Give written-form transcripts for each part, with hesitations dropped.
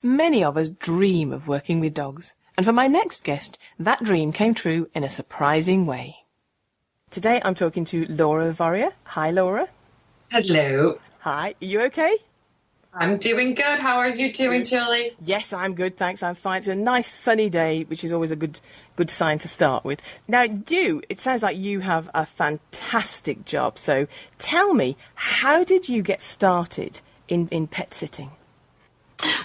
Many of us dream of working with dogs, and for my next guest, that dream came true in a surprising way. Today I'm talking to Laura Vorreyer. Hi, Laura. Hello. Hi, are you okay? I'm doing good. How are you doing, Julie? Yes, I'm good, thanks. I'm fine. It's a nice sunny day, which is always a good sign to start with. Now, it sounds like you have a fantastic job. So tell me, how did you get started in pet sitting?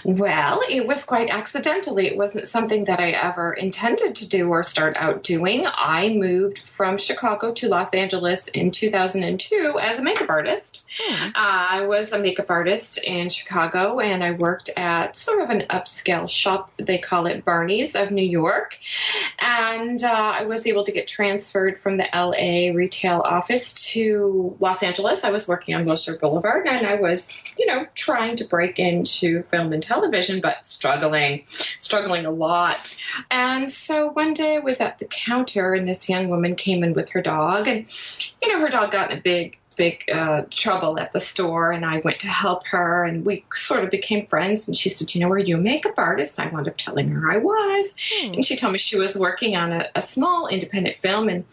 Well, it was quite accidentally. It wasn't something that I ever intended to do or start out doing. I moved from Chicago to Los Angeles in 2002 as a makeup artist. I was a makeup artist in Chicago, and I worked at sort of an upscale shop. They call it Barney's of New York. And I was able to get transferred from the LA retail office to Los Angeles. I was working on Wilshire Boulevard, and I was, trying to break into film and television, but struggling a lot. And so one day I was at the counter, and this young woman came in with her dog, and, her dog got in a big trouble at the store, and I went to help her, and we sort of became friends. And she said, are you a makeup artist? I wound up telling her I was. And she told me she was working on a small independent film, and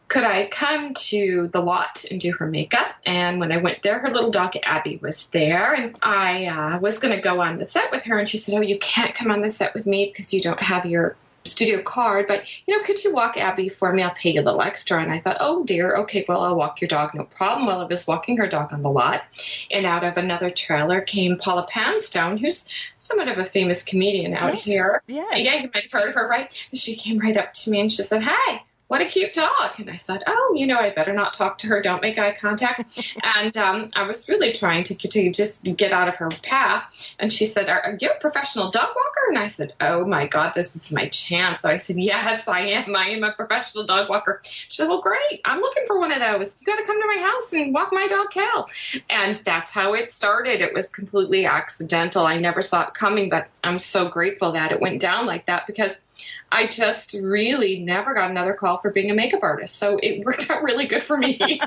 could I come to the lot and do her makeup? And when I went there, her little dog Abby was there, and I was going to go on the set with her. And she said, you can't come on the set with me because you don't have your studio card, but could you walk Abby for me? I'll pay you a little extra. And I thought, oh dear, okay, well, I'll walk your dog, no problem. Well, I was walking her dog on the lot, and out of another trailer came Paula Poundstone, who's somewhat of a famous comedian out here. Yeah, you might have heard of her, right? She came right up to me and she said, hey, what a cute dog. And I said, I better not talk to her. Don't make eye contact. And I was really trying to just get out of her path. And she said, are you a professional dog walker? And I said, oh, my God, this is my chance. So I said, yes, I am. I am a professional dog walker. She said, well, great. I'm looking for one of those. You got to come to my house and walk my dog, Cal. And that's how it started. It was completely accidental. I never saw it coming, but I'm so grateful that it went down like that, because I just really never got another call for being a makeup artist. So it worked out really good for me.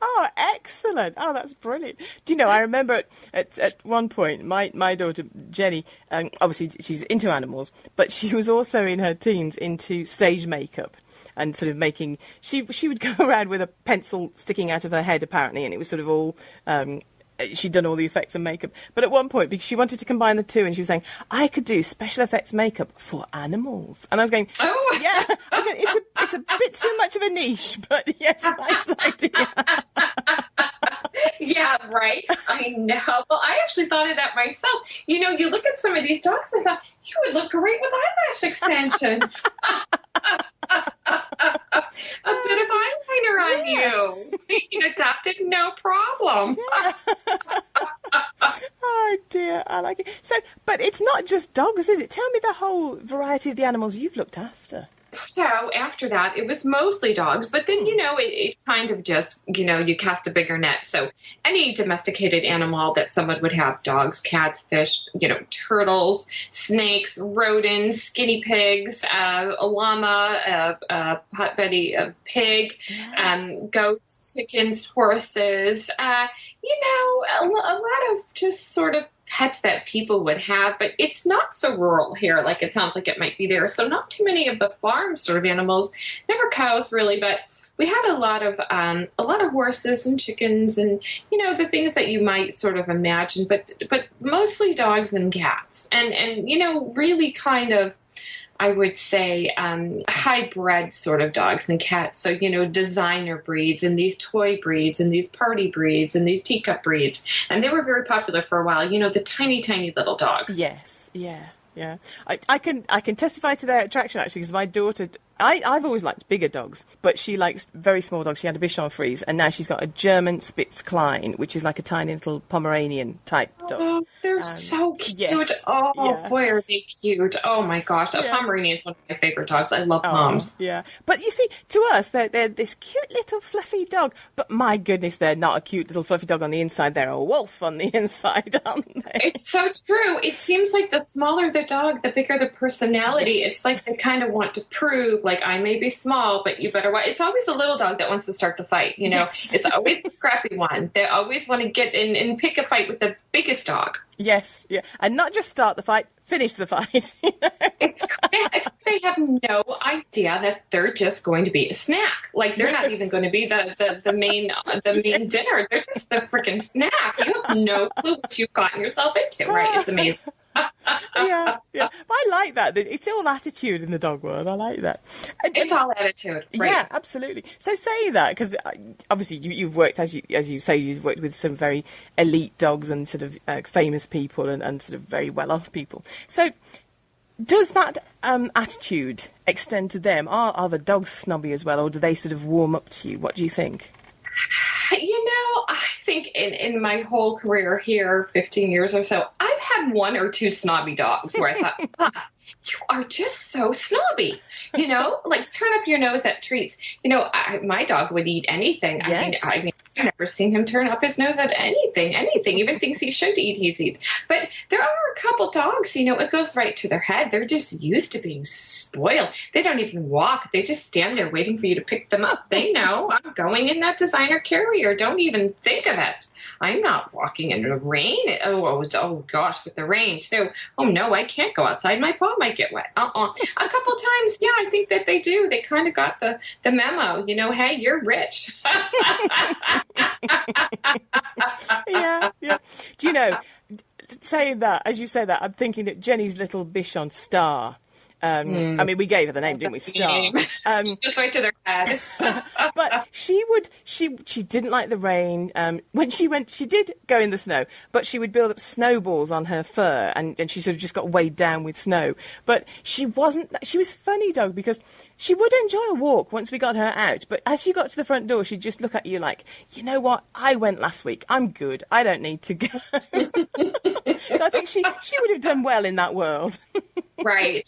Oh, excellent. Oh, that's brilliant. Do you know, I remember at one point, my daughter, Jenny, obviously she's into animals, but she was also in her teens into stage makeup. And sort of making, she would go around with a pencil sticking out of her head, apparently, and it was sort of all... she'd done all the effects and makeup. But at one point, because she wanted to combine the two, and she was saying, I could do special effects makeup for animals. And I was going, yeah, it's a bit too much of a niche, but yes, nice idea. Yeah, right. I know. Well, I actually thought of that myself. You look at some of these dogs and thought, you would look great with eyelash extensions. A bit of eyeliner on you. Adopted, no problem. Yeah. Oh, dear. I like it. So, but it's not just dogs, is it? Tell me the whole variety of the animals you've looked after. So after that, it was mostly dogs, but then, it kind of just, you cast a bigger net. So any domesticated animal that someone would have, dogs, cats, fish, turtles, snakes, rodents, guinea pigs, a llama, a potbelly, a pig, goats, chickens, horses, a lot of just sort of pets that people would have, but it's not so rural here like it sounds like it might be there. So not too many of the farm sort of animals, never cows really, but we had a lot of horses and chickens and, the things that you might sort of imagine, but mostly dogs and cats and really kind of, I would say, hybrid sort of dogs and cats. So, designer breeds and these toy breeds and these party breeds and these teacup breeds. And they were very popular for a while, the tiny, tiny little dogs. Yes, yeah. I can testify to their attraction, actually, because my daughter... I've always liked bigger dogs, but she likes very small dogs. She had a Bichon Frise, and now she's got a German Spitz Klein, which is like a tiny little Pomeranian type dog. Oh, they're so cute. Yes. Boy, are they cute. Oh, my gosh. A Pomeranian is one of my favorite dogs. I love Poms. Yeah. But you see, to us, they're this cute little fluffy dog. But my goodness, they're not a cute little fluffy dog on the inside. They're a wolf on the inside, aren't they? It's so true. It seems like the smaller the dog, the bigger the personality. Yes. It's like they kind of want to prove, like, I may be small, but you better watch. It's always the little dog that wants to start the fight. Yes. It's always the scrappy one. They always want to get in and pick a fight with the biggest dog. Yes, yeah. And not just start the fight, finish the fight. It's they have no idea that they're just going to be a snack. Like, they're not even going to be the main dinner. They're just the freaking snack. You have no clue what you've gotten yourself into, right? It's amazing. yeah. But I like that. It's all attitude in the dog world. I like that. It's all attitude, right? Yeah, absolutely. So say that, because obviously you've worked, as you say, you've worked with some very elite dogs and sort of famous people and sort of very well-off people. So does that attitude extend to them? Are the dogs snobby as well, or do they sort of warm up to you? What do you think? I think in my whole career here, 15 years or so, I've had one or two snobby dogs where I thought, you are just so snobby, like turn up your nose at treats. My dog would eat anything. Yes. I mean, I've never seen him turn up his nose at anything, even things he should eat, he's eat. But there are a couple dogs, it goes right to their head. They're just used to being spoiled. They don't even walk. They just stand there waiting for you to pick them up. They know I'm going in that designer carrier. Don't even think of it. I'm not walking in the rain. Oh gosh, with the rain too. Oh no, I can't go outside. My paw might get wet. A couple times, yeah, I think that they do. They kind of got the memo. Hey, you're rich. yeah. Do you know? Saying that, as you say that, I'm thinking that Jenny's little Bichon Star. I mean, we gave her the name, didn't we? Star. Just right to their head. But she didn't like the rain. When she did go in the snow, but she would build up snowballs on her fur, and she sort of just got weighed down with snow. But she was funny dog, because she would enjoy a walk once we got her out. But as she got to the front door, she'd just look at you like, you know what? I went last week. I'm good. I don't need to go. So I think she would have done well in that world. Right.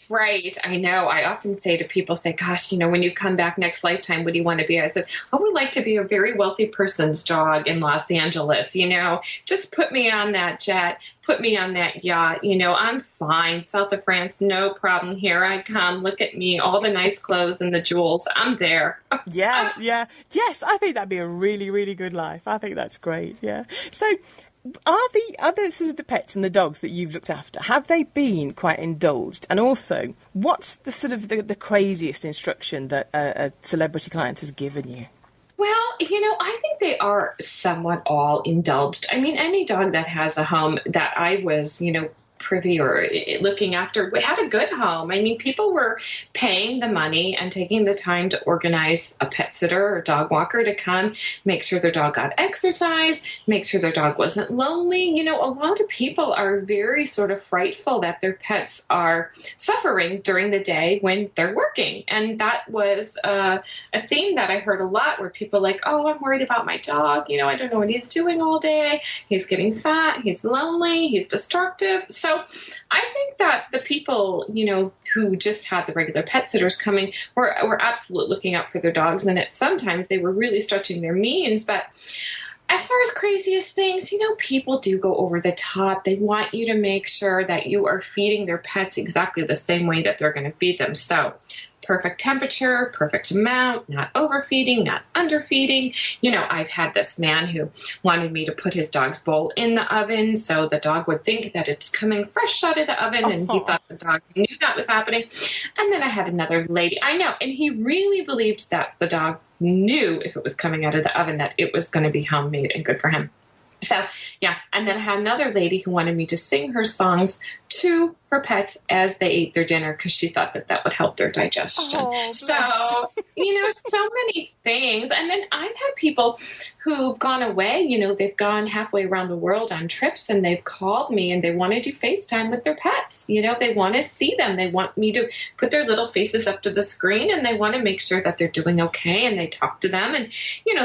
I know. I often say to people, gosh, when you come back next lifetime, what do you want to be? I said, I would like to be a very wealthy person's dog in Los Angeles. Just put me on that jet, put me on that yacht. I'm fine. South of France, no problem. Here I come. Look at me. All the nice clothes and the jewels. I'm there. Yeah. Yes, I think that'd be a really, really good life. I think that's great. Yeah. So, are the other sort of the pets and the dogs that you've looked after, have they been quite indulged? And also, what's the sort of the craziest instruction that a celebrity client has given you? Well, I think they are somewhat all indulged. I mean, any dog that has a home that I was, privy or looking after had a good home. I mean, people were paying the money and taking the time to organize a pet sitter or dog walker to come, make sure their dog got exercise, make sure their dog wasn't lonely. A lot of people are very sort of frightful that their pets are suffering during the day when they're working. And that was a theme that I heard a lot, where people are like, oh, I'm worried about my dog. I don't know what he's doing all day. He's getting fat. He's lonely. He's destructive. So I think that the people, who just had the regular pet sitters coming were absolutely looking out for their dogs. And sometimes they were really stretching their means. But as far as craziest things, people do go over the top. They want you to make sure that you are feeding their pets exactly the same way that they're going to feed them. So perfect temperature, perfect amount, not overfeeding, not underfeeding. I've had this man who wanted me to put his dog's bowl in the oven so the dog would think that it's coming fresh out of the oven, and he thought the dog knew that was happening. And then I had another lady, I know, and he really believed that the dog knew if it was coming out of the oven that it was going to be homemade and good for him. So, yeah. And then I had another lady who wanted me to sing her songs to her pets as they ate their dinner, because she thought that would help their digestion. So, so many things. And then I've had people who've gone away, they've gone halfway around the world on trips, and they've called me and they want to do FaceTime with their pets. They want to see them. They want me to put their little faces up to the screen, and they want to make sure that they're doing okay. And they talk to them, and,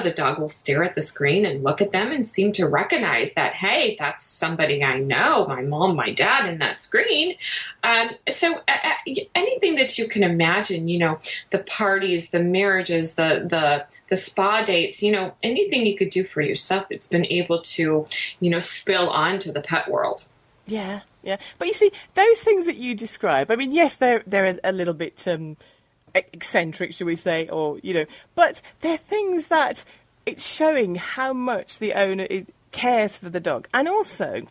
the dog will stare at the screen and look at them and seem to recognize that, hey, that's somebody I know, my mom, my dad in that screen. So anything that you can imagine, the parties, the marriages, the spa dates, anything you could do for yourself, it's been able to, spill onto the pet world. Yeah. But you see, those things that you describe, I mean, yes, they're a little bit eccentric, shall we say, or, but they're things that it's showing how much the owner cares for the dog. And also,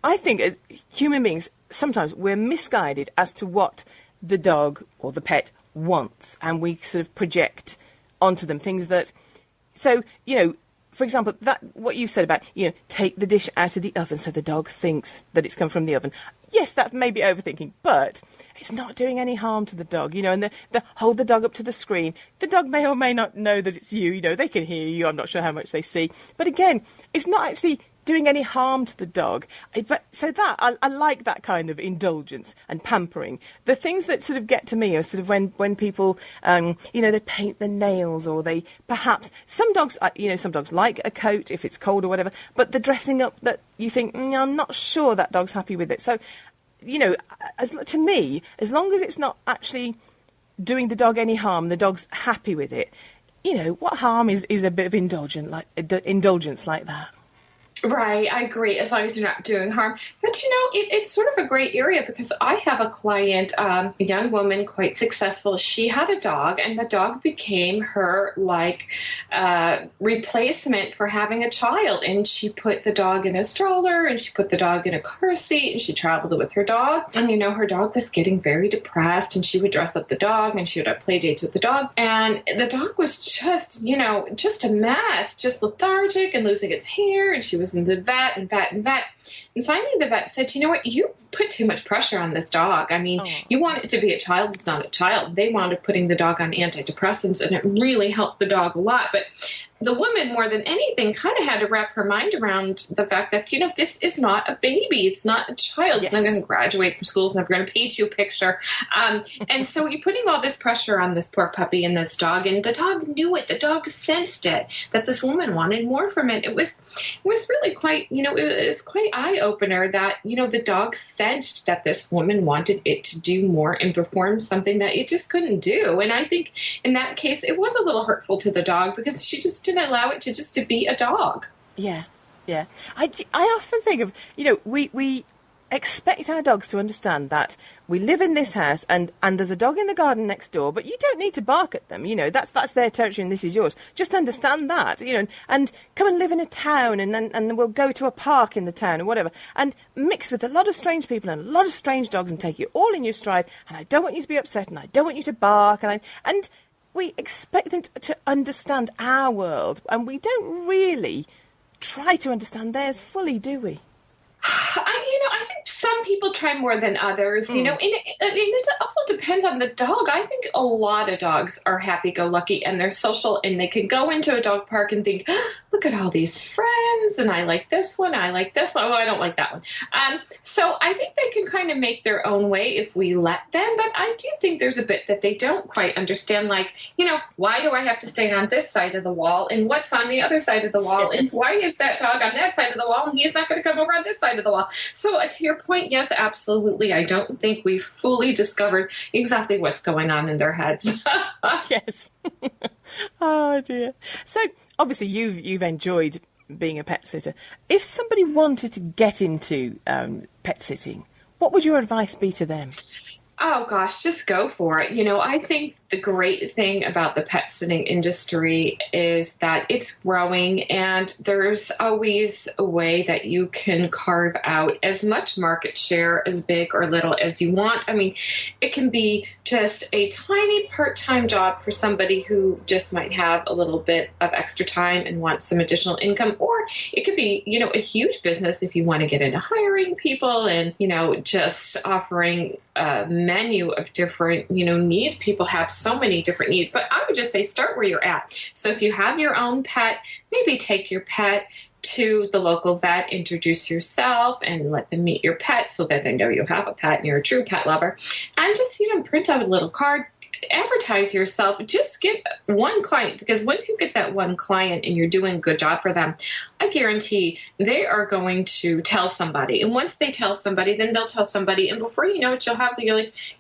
I think as human beings, sometimes we're misguided as to what the dog or the pet wants, and we sort of project onto them things that, so, for example, that what you said about, take the dish out of the oven so the dog thinks that it's come from the oven. Yes, that may be overthinking, but it's not doing any harm to the dog, and the hold the dog up to the screen. The dog may or may not know that it's you, they can hear you, I'm not sure how much they see. But again, it's not actually doing any harm to the dog. But so that, I like that kind of indulgence and pampering. The things that sort of get to me are sort of when people, they paint their nails, or they perhaps, some dogs like a coat if it's cold or whatever, but the dressing up that you think, I'm not sure that dog's happy with it. So, to me, as long as it's not actually doing the dog any harm, the dog's happy with it, what harm is a bit of indulgence like that? Right, I agree, as long as you're not doing harm. But, it's sort of a gray area, because I have a client, a young woman, quite successful. She had a dog, and the dog became her, replacement for having a child. And she put the dog in a stroller, and she put the dog in a car seat, and she traveled with her dog. And, her dog was getting very depressed, and she would dress up the dog, and she would have play dates with the dog. And the dog was just, just a mess, just lethargic and losing its hair, and she was in the vet. And finally the vet said, you know what, you put too much pressure on this dog. I mean, you want it to be a child, it's not a child. They wound up putting the dog on antidepressants, and it really helped the dog a lot. But the woman, more than anything, kind of had to wrap her mind around the fact that, this is not a baby. It's not a child. Yes. It's not going to graduate from school. It's never going to paint you a picture. And so you're putting all this pressure on this poor puppy and this dog, and the dog knew it. The dog sensed it, that this woman wanted more from it. It was really quite, it was quite eye-opener that, the dog sensed that this woman wanted it to do more and perform something that it just couldn't do. And I think in that case, it was a little hurtful to the dog, because she just didn't allow it to be a dog. Yeah. I often think of, we expect our dogs to understand that we live in this house and there's a dog in the garden next door, but you don't need to bark at them. That's their territory and this is yours. Just understand that, and come and live in a town, and we'll go to a park in the town or whatever, and mix with a lot of strange people and a lot of strange dogs and take you all in your stride. And I don't want you to be upset, and I don't want you to bark, and we expect them to understand our world, and we don't really try to understand theirs fully, do we? I think some people try more than others, and it also depends on the dog. I think a lot of dogs are happy-go-lucky, and they're social, and they can go into a dog park and think, look at all these friends, and I like this one, I like this one, oh, I don't like that one. So I think they can kind of make their own way if we let them, but I do think there's a bit that they don't quite understand, why do I have to stay on this side of the wall, and what's on the other side of the wall, and why is that dog on that side of the wall, and he's not going to come over on this side of the wall. So to your point, yes, absolutely. I don't think we've fully discovered exactly what's going on in their heads. Yes. Oh dear. So obviously you've enjoyed being a pet sitter. If somebody wanted to get into pet sitting, what would your advice be to them? Oh, gosh, just go for it. I think the great thing about the pet sitting industry is that it's growing, and there's always a way that you can carve out as much market share, as big or little as you want. I mean, it can be just a tiny part-time job for somebody who just might have a little bit of extra time and wants some additional income, or it could be, a huge business if you want to get into hiring people and, just offering a menu of different, needs. People have so many different needs, but I would just say start where you're at. So if you have your own pet, maybe take your pet to the local vet, introduce yourself and let them meet your pet so that they know you have a pet and you're a true pet lover. And just, print out a little card, advertise yourself, just get one client, because once you get that one client and you're doing a good job for them, I guarantee they are going to tell somebody. And once they tell somebody, then they'll tell somebody. And before you know it, you'll have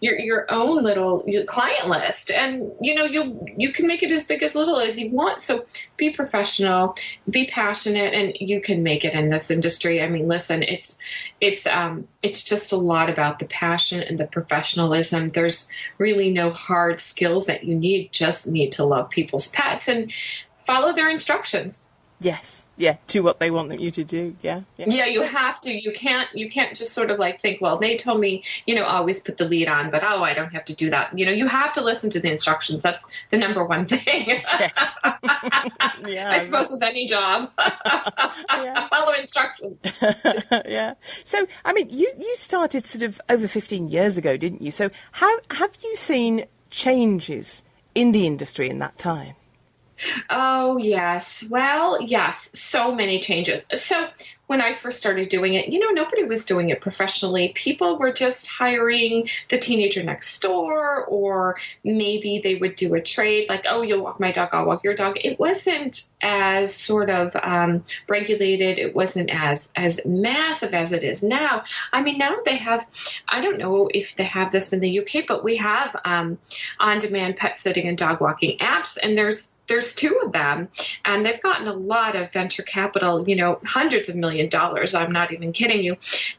your own little client list. And, you can make it as big as little as you want. So be professional, be passionate, and you can make it in this industry. I mean, listen, it's just a lot about the passion and the professionalism. There's really no hard hard skills that you just need to love people's pets and follow their instructions. Yes. Yeah. To what they want you to do. Yeah. Yeah, you have to. You can't just sort of like think, well, they told me, always put the lead on, but I don't have to do that. You have to listen to the instructions. That's the number one thing. Yes. Yeah. I suppose with any job. Yeah. Follow instructions. Yeah. So, I mean, you started sort of over 15 years ago, didn't you? So how have you seen changes in the industry in that time? Oh, yes. Well, yes, so many changes. So when I first started doing it, nobody was doing it professionally. People were just hiring the teenager next door, or maybe they would do a trade like, oh, you'll walk my dog, I'll walk your dog. It wasn't as sort of regulated. It wasn't as massive as it is now. I mean, now they have, I don't know if they have this in the UK, but we have on-demand pet sitting and dog walking apps, and there's two of them, and they've gotten a lot of venture capital, hundreds of $millions. I'm not even kidding you.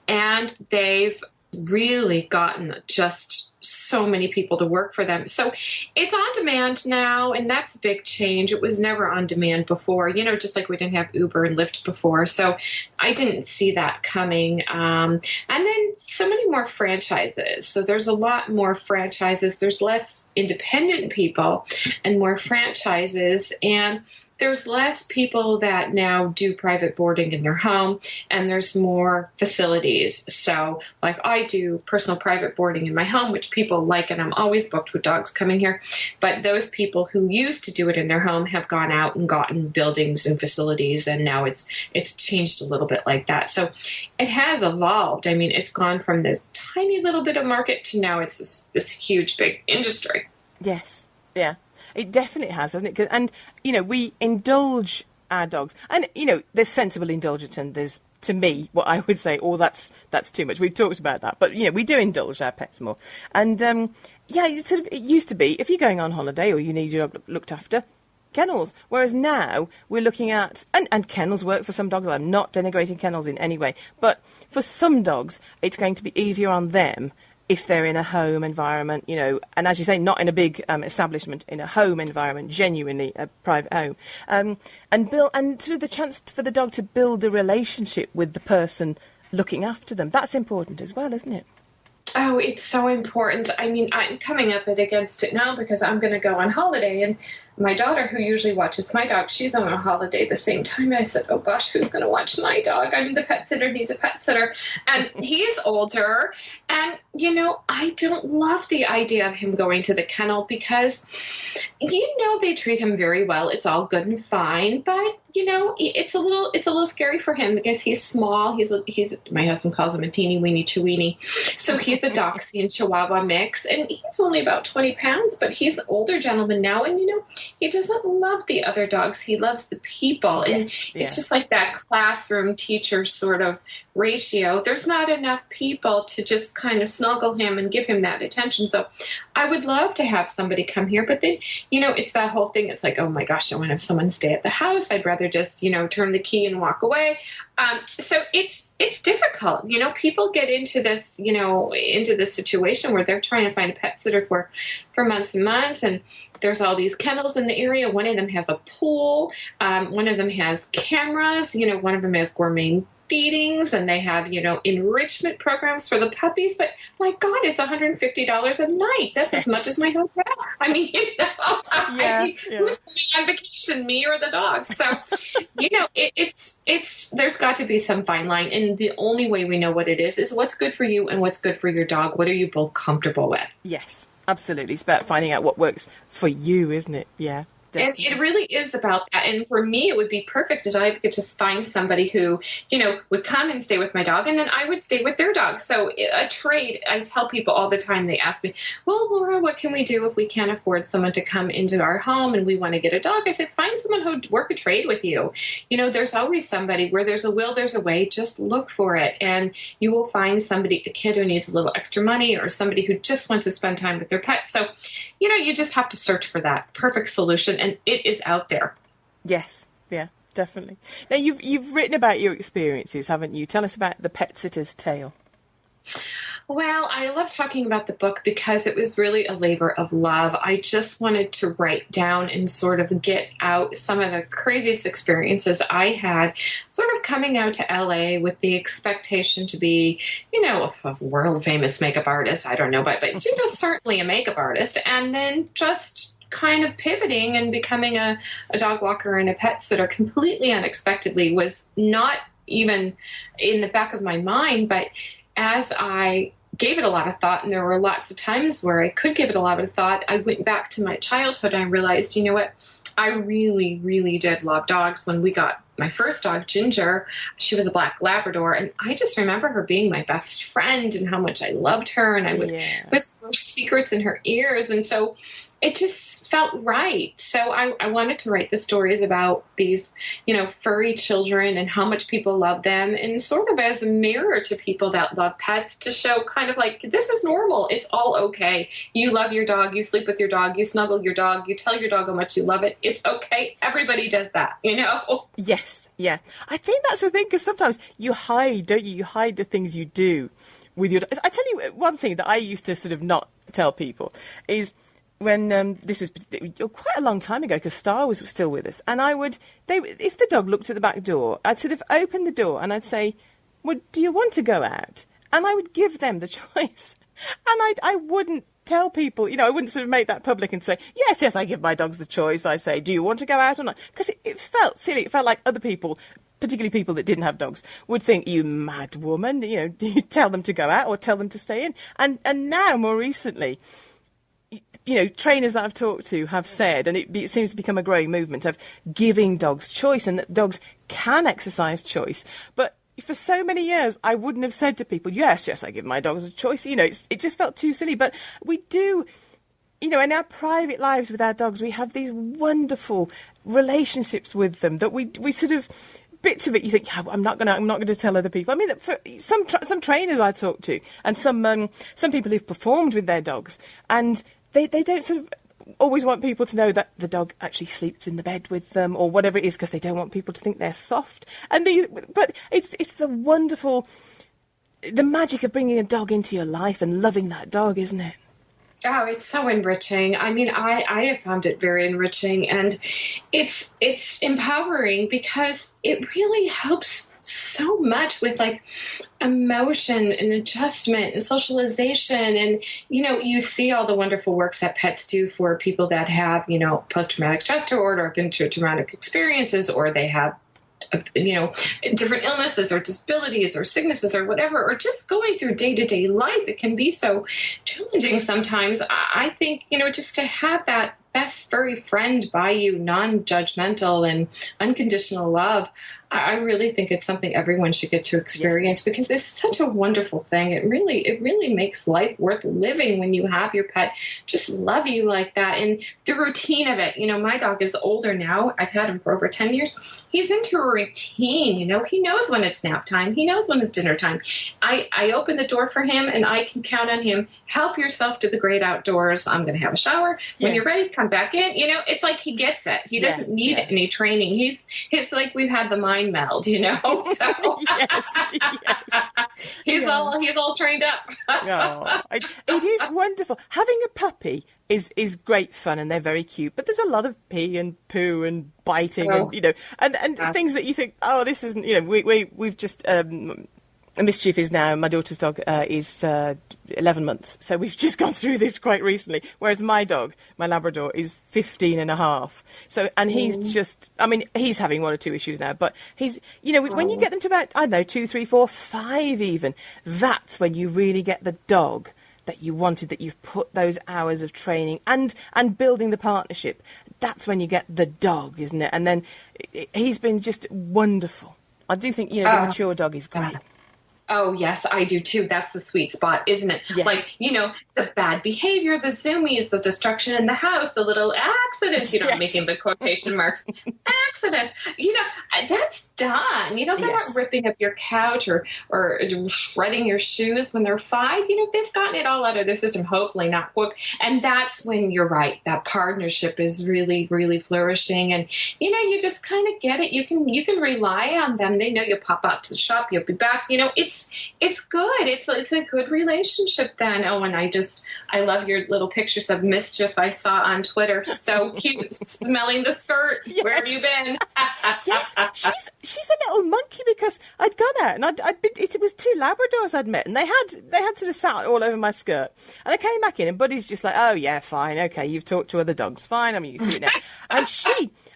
And they've really gotten just so many people to work for them. So it's on demand now, and that's a big change. It was never on demand before, just like we didn't have Uber and Lyft before. So I didn't see that coming. And then so many more franchises. So there's a lot more franchises. There's less independent people and more franchises. And there's less people that now do private boarding in their home, and there's more facilities. So like I do personal private boarding in my home, which people like, and I'm always booked with dogs coming here. But those people who used to do it in their home have gone out and gotten buildings and facilities, and now it's changed a little bit like that. So it has evolved. I mean, it's gone from this tiny little bit of market to now it's this huge, big industry. Yes. Yeah. It definitely has, hasn't it? And, we indulge our dogs. And, there's sensible indulgence, and there's, to me, what I would say, that's too much. We've talked about that. But, we do indulge our pets more. And, it used to be, if you're going on holiday or you need your dog looked after, kennels. Whereas now we're looking at, and kennels work for some dogs. I'm not denigrating kennels in any way. But for some dogs, it's going to be easier on them if they're in a home environment, and as you say, not in a big establishment, in a home environment, genuinely a private home, and sort of the chance for the dog to build a relationship with the person looking after them. That's important as well, isn't it? Oh, it's so important. I mean, I'm coming up against it now because I'm going to go on holiday, and my daughter, who usually watches my dog, she's on a holiday at the same time. I said, oh gosh, who's going to watch my dog? I mean, the pet sitter needs a pet sitter. And he's older. And, I don't love the idea of him going to the kennel because, they treat him very well. It's all good and fine. But, it's a little scary for him because he's small. He's my husband calls him a teeny weeny chewini. So he's a Dachshund and Chihuahua mix. And he's only about 20 pounds, but he's an older gentleman now. And, he doesn't love the other dogs. He loves the people. And it's just like that classroom teacher sort of ratio. There's not enough people to just kind of snuggle him and give him that attention. So I would love to have somebody come here. But then, it's that whole thing. It's like, oh, my gosh, I want to have someone stay at the house. I'd rather just, turn the key and walk away. So it's difficult. People get into this, situation where they're trying to find a pet sitter for months and months. And there's all these kennels in the area. One of them has a pool. One of them has cameras. One of them has gourmet feedings, and they have, enrichment programs for the puppies. But my God, it's $150 a night. That's as much as my hotel. I mean, who's on vacation, me or the dog? So, it's there's got to be some fine line. And the only way we know what it is what's good for you and what's good for your dog. What are you both comfortable with? Yes, absolutely. It's about finding out what works for you, isn't it? Yeah. And it really is about that. And for me, it would be perfect if I could just find somebody who, would come and stay with my dog, and then I would stay with their dog. So a trade, I tell people all the time, they ask me, well, Laura, what can we do if we can't afford someone to come into our home and we want to get a dog? I said, find someone who would work a trade with you. There's always somebody. Where there's a will, there's a way. Just look for it. And you will find somebody, a kid who needs a little extra money, or somebody who just wants to spend time with their pet. So, you just have to search for that perfect solution. And it is out there. Yes, yeah, definitely. Now, you've written about your experiences, haven't you? Tell us about the pet sitter's tale. Well, I love talking about the book because it was really a labor of love. I just wanted to write down and sort of get out some of the craziest experiences I had, sort of coming out to LA with the expectation to be, a world famous makeup artist. I don't know, but certainly a makeup artist. And then just kind of pivoting and becoming a dog walker and a pet sitter completely unexpectedly was not even in the back of my mind, but as I gave it a lot of thought, and there were lots of times where I could give it a lot of thought, I went back to my childhood and I realized, you know what? I really, really did love dogs. When we got my first dog, Ginger, she was a black Labrador, and I just remember her being my best friend and how much I loved her, and I would whisper secrets in her ears, and so it just felt right. So I wanted to write the stories about these, furry children and how much people love them, and sort of as a mirror to people that love pets, to show kind of like, this is normal. It's all okay. You love your dog. You sleep with your dog. You snuggle your dog. You tell your dog how much you love it. It's okay. Everybody does that, Yes, yeah. I think that's the thing, because sometimes you hide, don't you? You hide the things you do with your dog. I tell you one thing that I used to sort of not tell people is, when this was quite a long time ago, because Star was still with us, and if the dog looked at the back door, I'd sort of open the door and I'd say, well, do you want to go out? And I would give them the choice. And I wouldn't tell people, I wouldn't sort of make that public and say, yes, I give my dogs the choice. I say, do you want to go out or not? Because it felt silly. It felt like other people, particularly people that didn't have dogs, would think, you mad woman, do you tell them to go out or tell them to stay in? And now, more recently, trainers that I've talked to have said, and it seems to become a growing movement, of giving dogs choice, and that dogs can exercise choice. But for so many years, I wouldn't have said to people, yes, I give my dogs a choice. It just felt too silly. But we do, in our private lives with our dogs, we have these wonderful relationships with them that we sort of, bits of it you think, I'm not going to tell other people. I mean, for some trainers I talk to, and some people who've performed with their dogs, and they don't sort of always want people to know that the dog actually sleeps in the bed with them or whatever it is, because they don't want people to think they're soft. But it's the magic of bringing a dog into your life and loving that dog, isn't it? Oh, it's so enriching. I mean, I have found it very enriching, and it's empowering, because it really helps so much with like emotion and adjustment and socialization. And, you see all the wonderful works that pets do for people that have, post-traumatic stress disorder, or been through traumatic experiences, or they have different illnesses or disabilities or sicknesses or whatever, or just going through day-to-day life. It can be so challenging sometimes. I think, just to have that best furry friend by you, non-judgmental and unconditional love, I really think it's something everyone should get to experience, because it's such a wonderful thing. It really makes life worth living when you have your pet just love you like that. And the routine of it, my dog is older now. I've had him for over 10 years. He's into a routine, he knows when it's nap time. He knows when it's dinner time. I open the door for him, and I can count on him. Help yourself to the great outdoors. I'm going to have a shower. When you're ready, come back in. It's like he gets it. He doesn't need any training. He's like, we've had the mind meld, So yes. he's all trained up. It is wonderful. Having a puppy is great fun, and they're very cute. But there's a lot of pee and poo and biting, and things that you think, oh, this isn't. We've just. Mischief is now, my daughter's dog is 11 months. So we've just gone through this quite recently. Whereas my dog, my Labrador, is 15 and a half. So, and he's just, he's having one or two issues now. But he's, when you get them to about, 2, 3, 4, 5 even, that's when you really get the dog that you wanted, that you've put those hours of training and building the partnership. That's when you get the dog, isn't it? And then he's been just wonderful. I do think, the mature dog is great. Oh, yes, I do too. That's the sweet spot, isn't it? Yes. Like, the bad behavior, the zoomies, the destruction in the house, the little accidents, I'm making the quotation marks, accidents, that's done. They're not ripping up your couch or shredding your shoes when they're 5. They've gotten it all out of their system, hopefully not quick. And that's when you're right. That partnership is really, really flourishing. And, you just kind of get it. You can rely on them. They know you'll pop out to the shop. You'll be back. It's it's good. It's a good relationship then. Oh, and I love your little pictures of Mischief I saw on Twitter. So cute, smelling the skirt. Yes. Where have you been? Yes, she's a little monkey because I'd gone out and it was two Labradors I'd met and they had sort of sat all over my skirt and I came back in and Buddy's just like, oh yeah, fine, okay, you've talked to other dogs, fine, I'm used to it now. And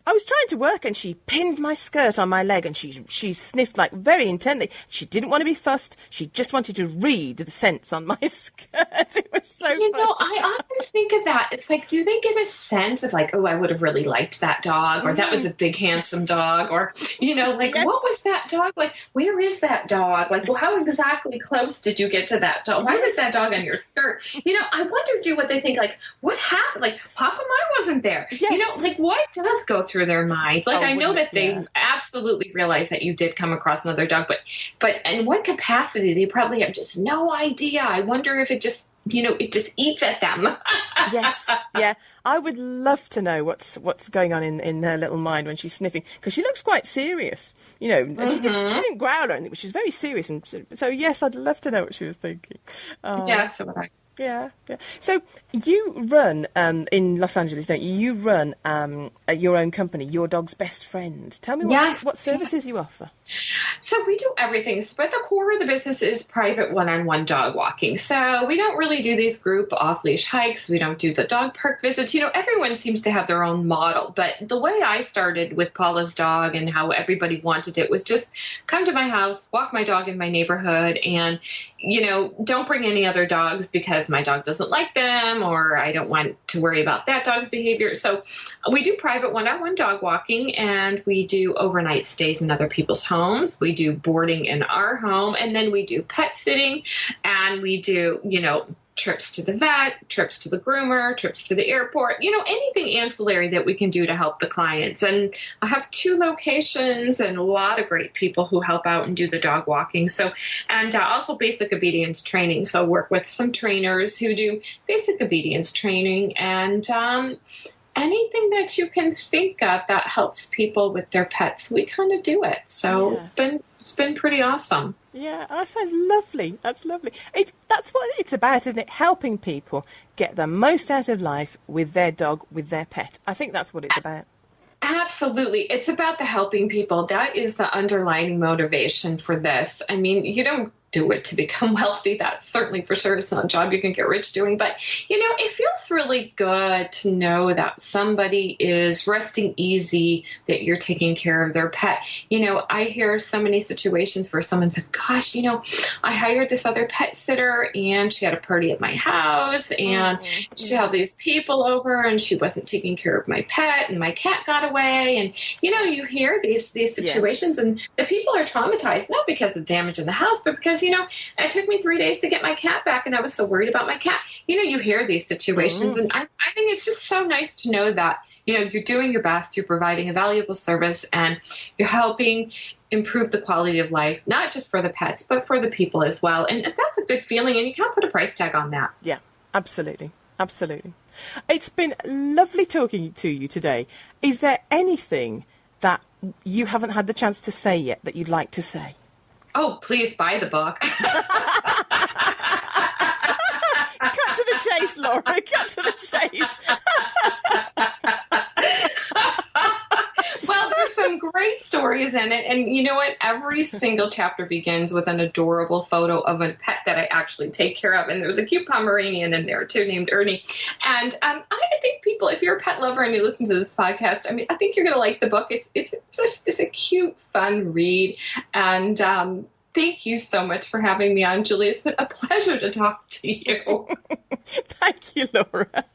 I was trying to work and she pinned my skirt on my leg and she sniffed like very intently. She didn't want to be fussed. She just wanted to read the scents on my skirt. It was so funny. I often think of that. It's like, do they get a sense of like, oh, I would have really liked that dog, or that was a big, handsome dog, or, like, yes. What was that dog? Like, where is that dog? Like, well, how exactly close did you get to that dog? Why was that dog on your skirt? I wonder, what they think, like, what happened? Like, Papa Mine wasn't there. Yes. Like, what does go through their minds? Like, I know that they absolutely realize that you did come across another dog, but in what capacity? They probably have just no idea. I wonder if it just, it just eats at them. Yes, yeah. I would love to know what's going on in her little mind when she's sniffing, because she looks quite serious, and she didn't growl or anything, but she's very serious. And so, yes, I'd love to know what she was thinking. Yes, so would I. Yeah. So you run in Los Angeles, don't you? You run your own company, Your Dog's Best Friend. Tell me what services you offer. So we do everything, but the core of the business is private one-on-one dog walking. So we don't really do these group off-leash hikes. We don't do the dog park visits. Everyone seems to have their own model. But the way I started with Paula's dog and how everybody wanted it was just come to my house, walk my dog in my neighborhood, and, don't bring any other dogs because my dog doesn't like them, or I don't want to worry about that dog's behavior. So we do private one-on-one dog walking, and we do overnight stays in other people's homes. We do boarding in our home, and then we do pet sitting, and we do, trips to the vet, trips to the groomer, trips to the airport, anything ancillary that we can do to help the clients. And I have 2 locations and a lot of great people who help out and do the dog walking. So, and also basic obedience training. So I work with some trainers who do basic obedience training and, anything that you can think of that helps people with their pets, we kind of do it. So it's been pretty awesome. Yeah, that sounds lovely. That's lovely. That's what it's about, isn't it? Helping people get the most out of life with their dog, with their pet. I think that's what it's about. Absolutely. It's about the helping people. That is the underlying motivation for this. I mean, you don't do it to become wealthy. That's certainly for sure. It's not a job you can get rich doing. But, it feels really good to know that somebody is resting easy, that you're taking care of their pet. I hear so many situations where someone said, gosh, I hired this other pet sitter and she had a party at my house and she had these people over and she wasn't taking care of my pet and my cat got away. And, you hear these situations and the people are traumatized, not because of damage in the house, but because it took me 3 days to get my cat back and I was so worried about my cat. You hear these situations and I think it's just so nice to know that, you're doing your best, you're providing a valuable service and you're helping improve the quality of life, not just for the pets, but for the people as well. And that's a good feeling and you can't put a price tag on that. Yeah, absolutely. Absolutely. It's been lovely talking to you today. Is there anything that you haven't had the chance to say yet that you'd like to say? Oh, please buy the book. Cut to the chase, Laura. Cut to the chase. Well, there's some great stories in it. And you know what? Every single chapter begins with an adorable photo of a pet that I actually take care of. And there's a cute Pomeranian in there, too, named Ernie. And I think people, if you're a pet lover and you listen to this podcast, I think you're going to like the book. It's a cute, fun read. And thank you so much for having me on, Julie. It's been a pleasure to talk to you. Thank you, Laura.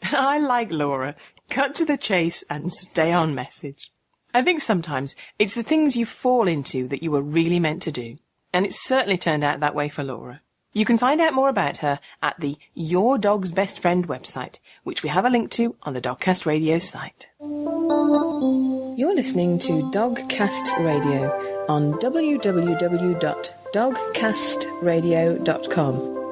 I like Laura. Cut to the chase and stay on message. I think sometimes it's the things you fall into that you were really meant to do. And it's certainly turned out that way for Laura. You can find out more about her at the Your Dog's Best Friend website, which we have a link to on the Dogcast Radio site. You're listening to Dogcast Radio on www.dogcastradio.com.